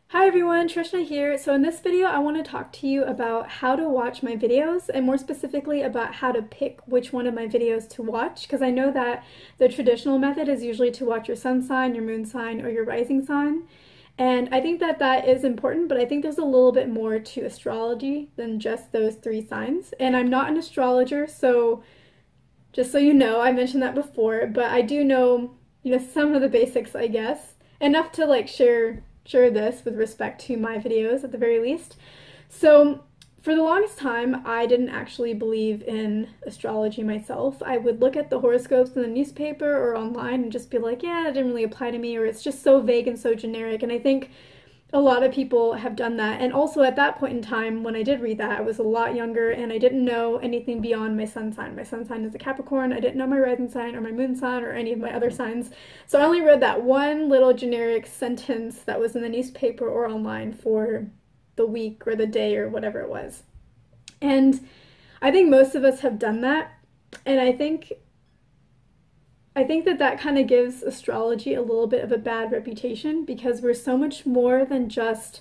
Hi everyone, Trishna here. So in this video, I want to talk to you about how to watch my videos and more specifically about how to pick which one of my videos to watch because I know that the traditional method is usually to watch your sun sign, your moon sign, or your rising sign. And I think that that is important, but I think there's a little bit more to astrology than just those three signs. And I'm not an astrologer, so just so you know, I mentioned that before, but I do know, some of the basics, I guess. Enough to like share this with respect to my videos at the very least. So, for the longest time, I didn't actually believe in astrology myself. I would look at the horoscopes in the newspaper or online and just be like, yeah, it didn't really apply to me, or it's just so vague and so generic. And I think a lot of people have done that. And also at that point in time, when I did read that, I was a lot younger and I didn't know anything beyond my sun sign. My sun sign is a Capricorn. I didn't know my rising sign or my moon sign or any of my other signs. So I only read that one little generic sentence that was in the newspaper or online for the week or the day or whatever it was. And I think most of us have done that. And I think that that kind of gives astrology a little bit of a bad reputation because we're so much more than just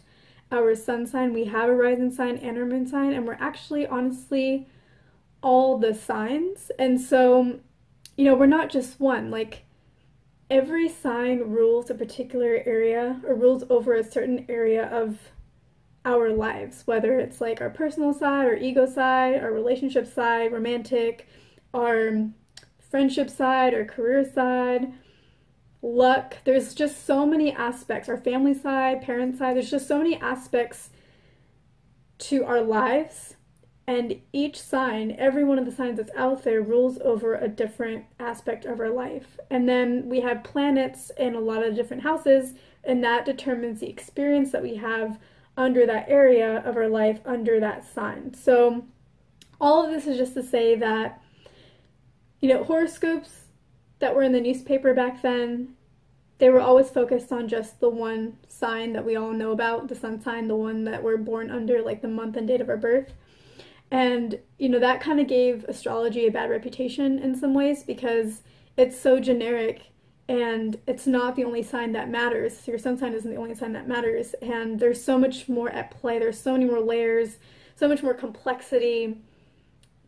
our sun sign. We have a rising sign and our moon sign, and we're actually, honestly, all the signs. And so, we're not just one. Like, every sign rules a particular area or rules over a certain area of our lives, whether it's like our personal side, our ego side, our relationship side, romantic, our friendship side or career side, luck. There's just so many aspects. Our family side, parent side, there's just so many aspects to our lives. And each sign, every one of the signs that's out there, rules over a different aspect of our life. And then we have planets in a lot of different houses, and that determines the experience that we have under that area of our life, under that sign. So all of this is just to say that horoscopes that were in the newspaper back then, they were always focused on just the one sign that we all know about, the sun sign, the one that we're born under, like the month and date of our birth. And, that kind of gave astrology a bad reputation in some ways because it's so generic and it's not the only sign that matters. Your sun sign isn't the only sign that matters. And there's so much more at play. There's so many more layers, so much more complexity.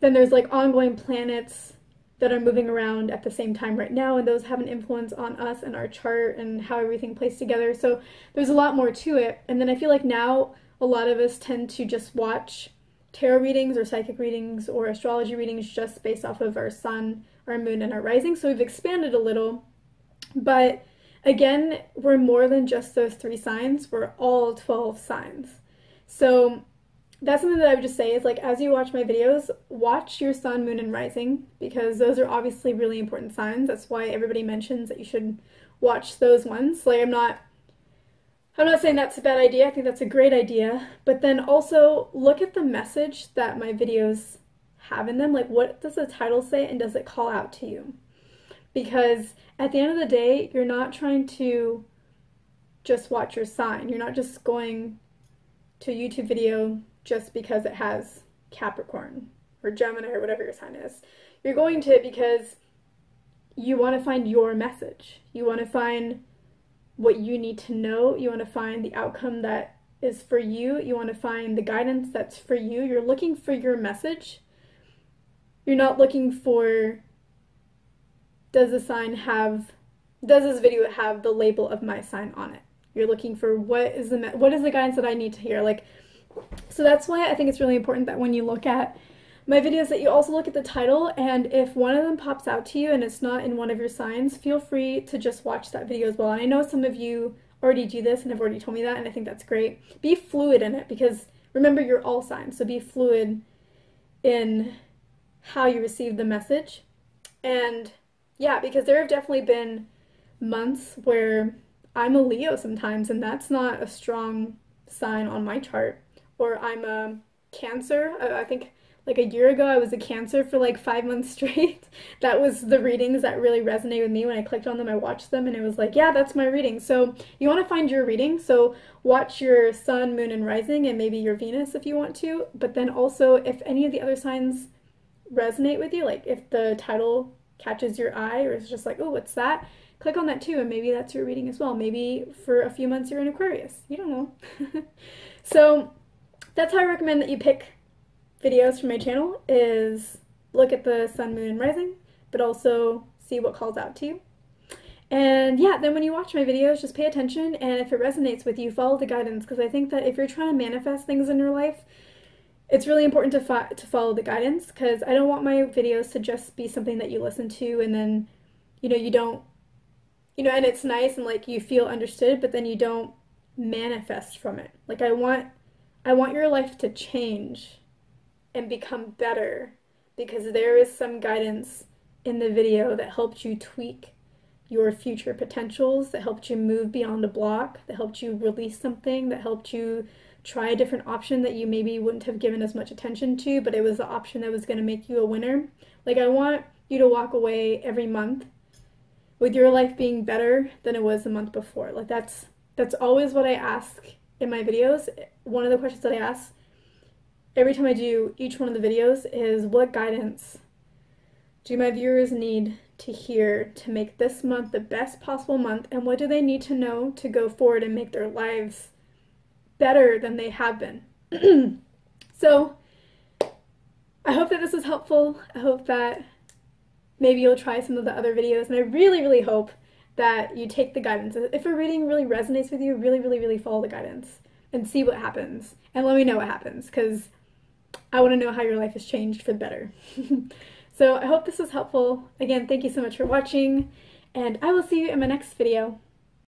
Then there's like ongoing planets that are moving around at the same time right now, and those have an influence on us and our chart and how everything plays together. So there's a lot more to it. And then I feel like now a lot of us tend to just watch tarot readings or psychic readings or astrology readings just based off of our sun, our moon, and our rising. So we've expanded a little, but again, we're more than just those three signs. We're all 12 signs. So that's something that I would just say is like, as you watch my videos, watch your sun, moon, and rising because those are obviously really important signs. That's why everybody mentions that you should watch those ones. Like, I'm not saying that's a bad idea. I think that's a great idea. But then also look at the message that my videos have in them. Like, what does the title say and does it call out to you? Because at the end of the day, you're not trying to just watch your sign. You're not just going to a YouTube video just because it has Capricorn or Gemini or whatever your sign is. You're going to it because you want to find your message. You want to find what you need to know. You want to find the outcome that is for you. You want to find the guidance that's for you. You're looking for your message. You're not looking for, does this video have the label of my sign on it? You're looking for what is the guidance that I need to hear. Like, so that's why I think it's really important that when you look at my videos that you also look at the title, and if one of them pops out to you and it's not in one of your signs, feel free to just watch that video as well. And I know some of you already do this and have already told me that, and I think that's great. Be fluid in it because remember, you're all signs, so be fluid in how you receive the message. And yeah, because there have definitely been months where I'm a Leo sometimes, and that's not a strong sign on my chart. Or I'm a Cancer. I think like a year ago I was a Cancer for like 5 months straight. That was the readings that really resonated with me. When I clicked on them, I watched them, and it was like, yeah, that's my reading. So you want to find your reading. So watch your sun, moon, and rising, and maybe your Venus if you want to. But then also, if any of the other signs resonate with you, like if the title catches your eye or it's just like, oh, what's that? click on that too, and maybe that's your reading as well. Maybe for a few months you're in Aquarius. You don't know. So that's how I recommend that you pick videos for my channel, is look at the sun, moon, and rising, but also see what calls out to you. And yeah, then when you watch my videos, just pay attention, and if it resonates with you, follow the guidance, because I think that if you're trying to manifest things in your life, it's really important to follow the guidance, because I don't want my videos to just be something that you listen to and then, you don't, and it's nice and like you feel understood, but then you don't manifest from it. Like I want your life to change and become better, because there is some guidance in the video that helped you tweak your future potentials, that helped you move beyond a block, that helped you release something, that helped you try a different option that you maybe wouldn't have given as much attention to, but it was the option that was going to make you a winner. Like I want you to walk away every month with your life being better than it was the month before. Like that's always what I ask in my videos. One of the questions that I ask every time I do each one of the videos is, what guidance do my viewers need to hear to make this month the best possible month, and what do they need to know to go forward and make their lives better than they have been? So I hope that this was helpful. I hope that maybe you'll try some of the other videos, and I really, really hope that you take the guidance. If a reading really resonates with you, really, really, really follow the guidance and see what happens, and let me know what happens, because I want to know how your life has changed for the better. So I hope this was helpful. Again, thank you so much for watching, and I will see you in my next video.